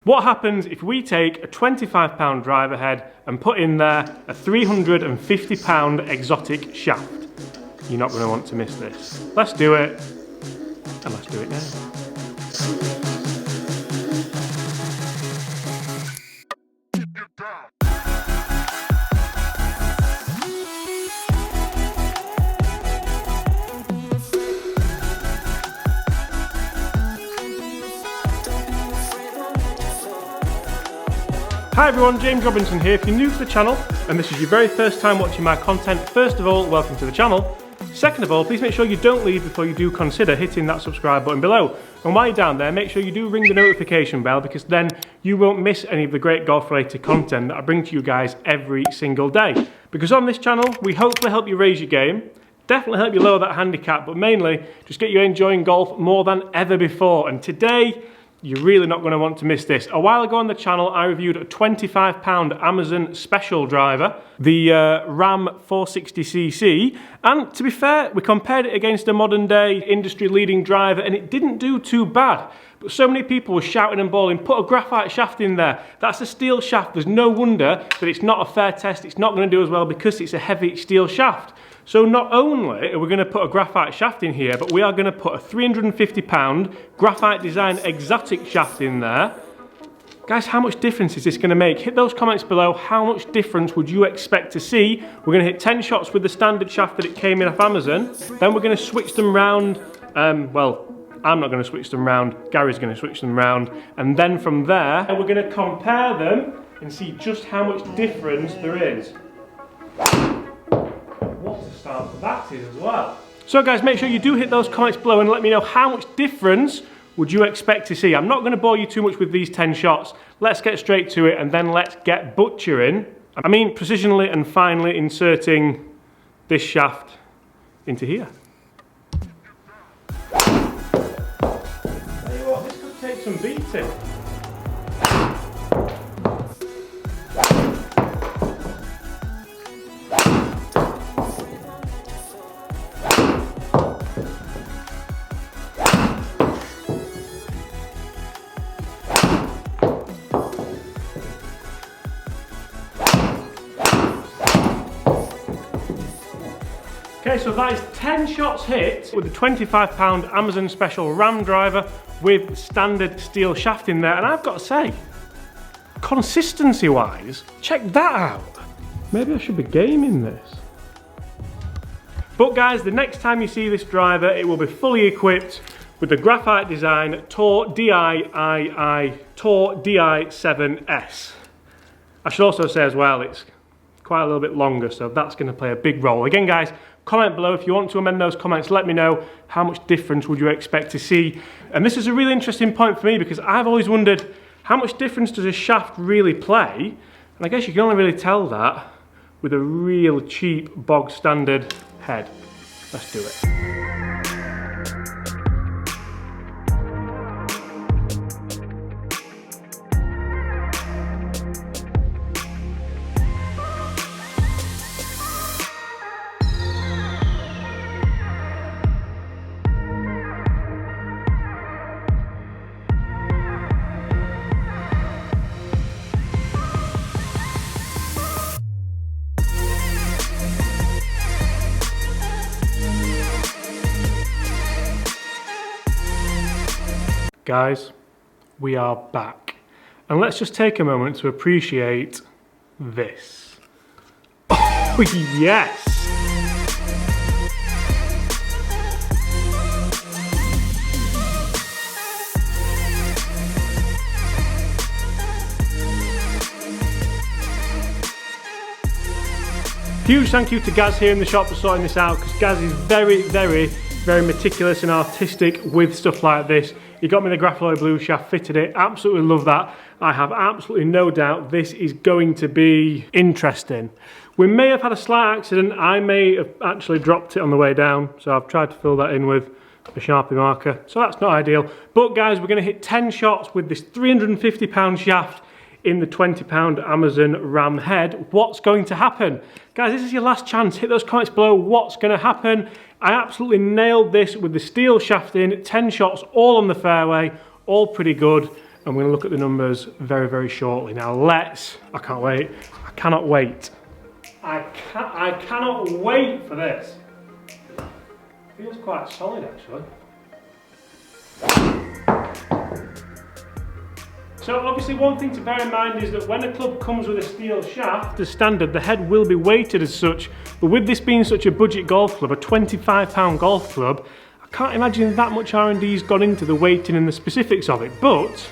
What happens if we take a £25 driver head and put in there a £350 exotic shaft? You're not going to want to miss this. Let's do it, and let's do it now. Hi everyone, James Robinson here. If you're new to the channel and this is your very first time watching my content, first of all, welcome to the channel. Second of all, please make sure you don't leave before you do consider hitting that subscribe button below. And while you're down there, make sure you do ring the notification bell, because then you won't miss any of the great golf related content that I bring to you guys every single day. Because on this channel, we hopefully help you raise your game, definitely help you lower that handicap, but mainly just get you enjoying golf more than ever before. And today, you're really not going to want to miss this. A while ago on the channel, I reviewed a £25 Amazon special driver, the Ram 460cc, and to be fair, we compared it against a modern day industry leading driver and it didn't do too bad. But so many people were shouting and bawling, put a graphite shaft in there. That's a steel shaft. There's no wonder that it's not a fair test. It's not going to do as well because it's a heavy steel shaft. So not only are we going to put a graphite shaft in here, but we are going to put a £350 graphite design exotic shaft in there. Guys, how much difference is this going to make? Hit those comments below. How much difference would you expect to see? We're going to hit 10 shots with the standard shaft that it came in off Amazon. Then we're going to switch them round. Well, I'm not going to switch them round. Gary's going to switch them round. And then from there, we're going to compare them and see just how much difference there is. What a start that is as well. So guys, make sure you do hit those comments below and let me know how much difference would you expect to see. I'm not going to bore you too much with these 10 shots. Let's get straight to it and then let's get butchering. I mean precisionally and finely inserting this shaft into here. Tell you what, this could take some beating. Okay, so that is 10 shots hit with the £25 Amazon special Ram driver with standard steel shaft in there. And I've got to say, consistency wise, check that out. Maybe I should be gaming this. But guys, the next time you see this driver, it will be fully equipped with the graphite design Tour DI Tour DI7S. I should also say as well, it's quite a little bit longer, so that's going to play a big role. Again guys, comment below if you want to amend those comments. Let me know how much difference would you expect to see. And this is a really interesting point for me because I've always wondered how much difference does a shaft really play? And I guess you can only really tell that with a real cheap bog standard head. Let's do it. Guys, we are back. And let's just take a moment to appreciate this. Oh, yes! Huge thank you to Gaz here in the shop for sorting this out, because Gaz is very meticulous and artistic with stuff like this. He got me the Graphite Blue shaft, fitted it, absolutely love that. I have absolutely no doubt this is going to be interesting. We may have had a slight accident. I may have actually dropped it on the way down, so I've tried to fill that in with a Sharpie marker, so that's not ideal. But guys, we're going to hit 10 shots with this £350 shaft in the £20 Amazon Ram head. What's going to happen? Guys, this is your last chance. Hit those comments below. What's going to happen? I absolutely nailed this with the steel shaft in, 10 shots, all on the fairway, all pretty good. and we're going to look at the numbers very, very shortly. Now I can't wait. I cannot wait. I cannot wait for this. Feels quite solid actually. So obviously one thing to bear in mind is that when a club comes with a steel shaft, as standard, the head will be weighted as such, but with this being such a budget golf club, a £25 golf club, I can't imagine that much R&D's gone into the weighting and the specifics of it, but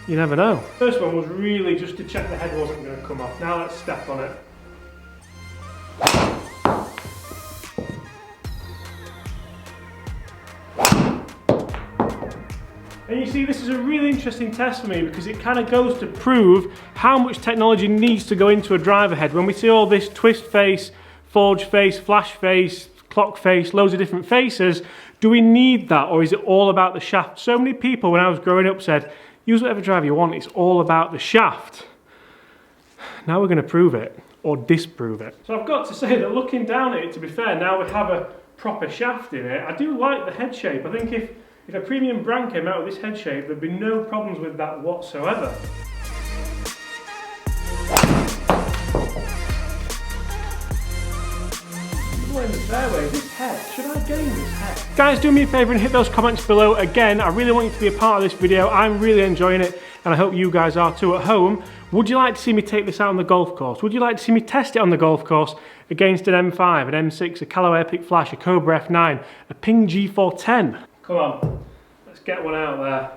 you never know. First one was really just to check the head wasn't going to come off. Now let's step on it. And you see, this is a really interesting test for me because it kind of goes to prove how much technology needs to go into a driver head. When we see all this twist face, forge face, flash face, clock face, loads of different faces, do we need that, or is it all about the shaft? So many people when I was growing up said, use whatever driver you want, it's all about the shaft. Now we're going to prove it, or disprove it. So I've got to say that looking down at it, to be fair, now we have a proper shaft in it, I do like the head shape. I think if a premium brand came out with this head shape, there'd be no problems with that whatsoever. In the fairway, this head, should I gain this head? Guys, do me a favour and hit those comments below. Again, I really want you to be a part of this video. I'm really enjoying it, and I hope you guys are too at home. Would you like to see me take this out on the golf course? Would you like to see me test it on the golf course against an M5, an M6, a Callaway Epic Flash, a Cobra F9, a Ping G410? Come on, let's get one out there.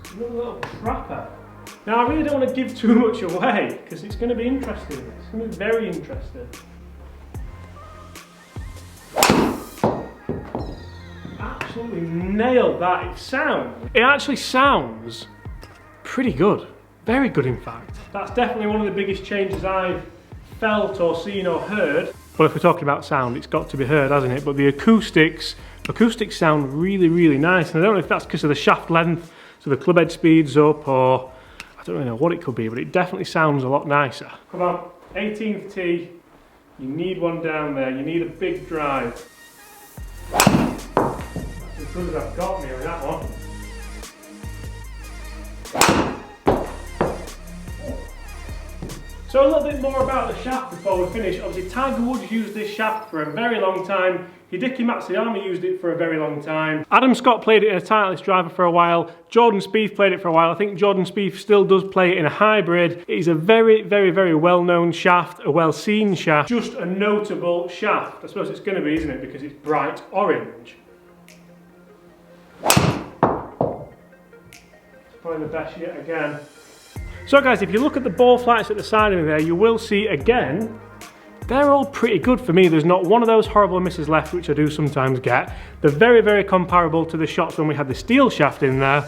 It's another little crapper. Now I really don't want to give too much away because it's going to be interesting. It's going to be very interesting. Absolutely nailed that. It actually sounds pretty good. Very good in fact. That's definitely one of the biggest changes I've felt or seen or heard. Well, if we're talking about sound, it's got to be heard, hasn't it? But the acoustics sound really, really nice. And I don't know if that's because of the shaft length, so the club head speeds up, or I don't really know what it could be, but it definitely sounds a lot nicer. Come on, 18th tee. You need one down there. You need a big drive. That's as good as I've got me on that one. So a little bit more about the shaft before we finish. Obviously Tiger Woods used this shaft for a very long time. Hideki Matsuyama used it for a very long time. Adam Scott played it in a Titleist driver for a while. Jordan Spieth played it for a while. I think Jordan Spieth still does play it in a hybrid. It is a very, very, very well-known shaft, a well-seen shaft. Just a notable shaft. I suppose it's going to be, isn't it? Because it's bright orange. It's probably the best yet again. So guys, if you look at the ball flights at the side of me there, you will see again, they're all pretty good for me. There's not one of those horrible misses left, which I do sometimes get. They're very, very comparable to the shots when we had the steel shaft in there.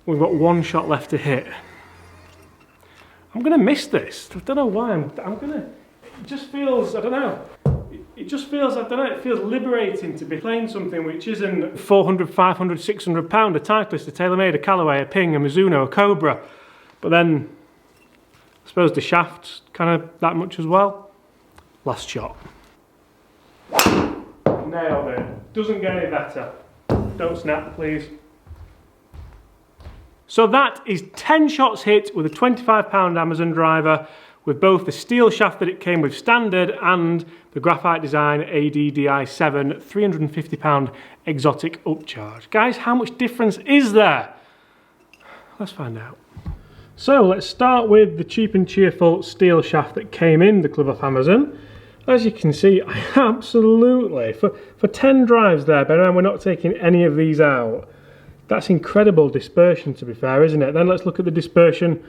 We've got one shot left to hit. I'm gonna miss this. I don't know why. I'm gonna, it just feels, I don't know. It just feels, I don't know, it feels liberating to be playing something which isn't 400, 500, 600 pound, a Titleist, a Taylormade, a Callaway, a Ping, a Mizuno, a Cobra. But then, I suppose the shaft's kind of that much as well. Last shot. Nailed it. Doesn't get any better. Don't snap, please. So that is 10 shots hit with a £25 Amazon driver, with both the steel shaft that it came with standard and the Graphite Design ADDI7 £350 exotic upcharge. Guys, how much difference is there? Let's find out. So let's start with the cheap and cheerful steel shaft that came in the club off Amazon. As you can see, I absolutely, for 10 drives there, bear in mind we're not taking any of these out. That's incredible dispersion, to be fair, isn't it? Then let's look at the dispersion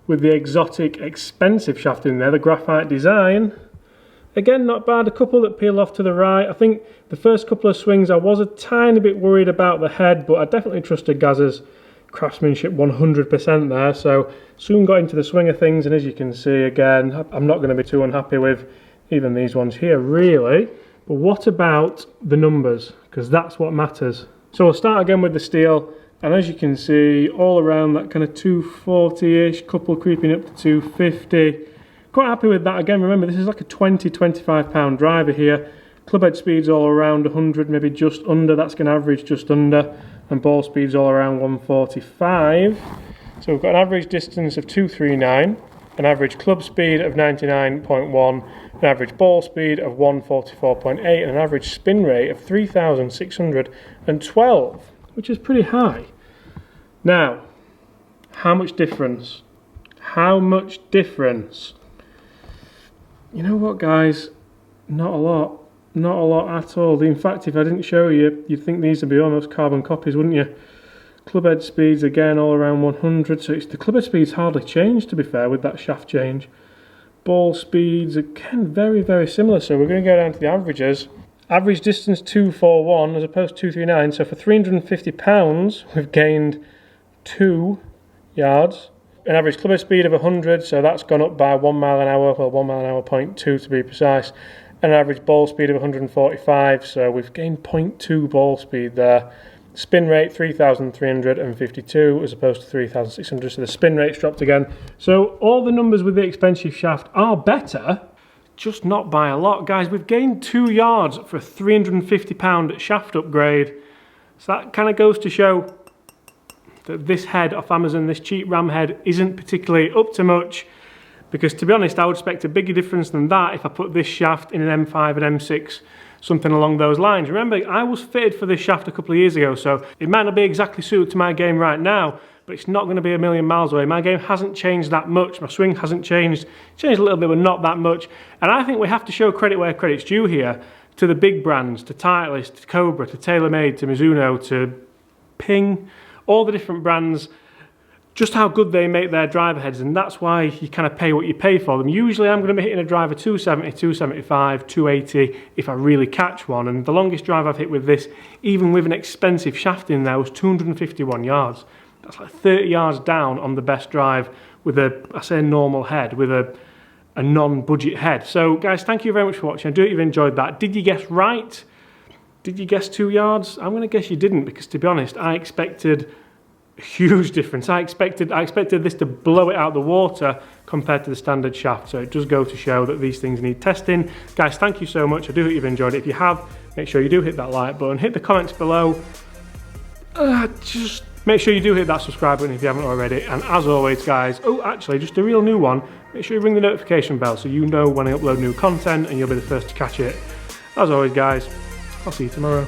with the exotic expensive shaft in there, the Graphite Design. Again, not bad, a couple that peel off to the right. I think the first couple of swings I was a tiny bit worried about the head, but I definitely trusted Gaz's craftsmanship 100% there, so soon got into the swing of things, and as you can see again, I'm not going to be too unhappy with even these ones here really. But what about the numbers? Because that's what matters. So we'll start again with the steel, and as you can see all around that kind of 240-ish, couple creeping up to 250. Quite happy with that. Again, remember this is like a £20-25 driver here. Club head speed's all around 100, maybe just under. That's going to average just under. And ball speed's all around 145. So we've got an average distance of 239, an average club speed of 99.1, an average ball speed of 144.8, and an average spin rate of 3,612, which is pretty high. Now, how much difference? How much difference? You know what, guys? Not a lot. Not a lot at all. In fact, if I didn't show you, you'd think these would be almost carbon copies, wouldn't you? Club head speeds again all around 100, so the club head speeds hardly changed, to be fair, with that shaft change. Ball speeds again very, very similar, so we're going to go down to the averages. Average distance 241 as opposed to 239, so for £350 we've gained 2 yards. An average club head speed of 100, so that's gone up by 1 mile an hour, well 1 mile an hour, 0.2 to be precise. An average ball speed of 145, so we've gained 0.2 ball speed there. Spin rate 3,352 as opposed to 3,600, so the spin rate's dropped again. So all the numbers with the expensive shaft are better, just not by a lot. Guys, we've gained 2 yards for a £350 shaft upgrade. So that kind of goes to show that this head off Amazon, this cheap ram head, isn't particularly up to much. Because to be honest, I would expect a bigger difference than that if I put this shaft in an M5 and M6, something along those lines. Remember, I was fitted for this shaft a couple of years ago, so it might not be exactly suited to my game right now, but it's not going to be a million miles away. My game hasn't changed that much. My swing hasn't changed. Changed a little bit, but not that much. And I think we have to show credit where credit's due here to the big brands, to Titleist, to Cobra, to Taylormade, to Mizuno, to Ping, all the different brands, just how good they make their driver heads, and that's why you kind of pay what you pay for them. Usually I'm going to be hitting a driver 270, 275, 280 if I really catch one, and the longest drive I've hit with this, even with an expensive shaft in there, was 251 yards. That's like 30 yards down on the best drive with a, I say, normal head, with a non-budget head. So guys, thank you very much for watching. I do hope you've enjoyed that. Did you guess right? Did you guess 2 yards? I'm going to guess you didn't, because to be honest, I expected huge difference. I expected this to blow it out the water compared to the standard shaft, so it does go to show that these things need testing. Guys, thank you so much. I do hope you've enjoyed it. If you have, make sure you do hit that like button, hit the comments below, just make sure you do hit that subscribe button if you haven't already, and as always guys, oh actually just a real new one, make sure you ring the notification bell so you know when I upload new content and you'll be the first to catch it. As always guys, I'll see you tomorrow.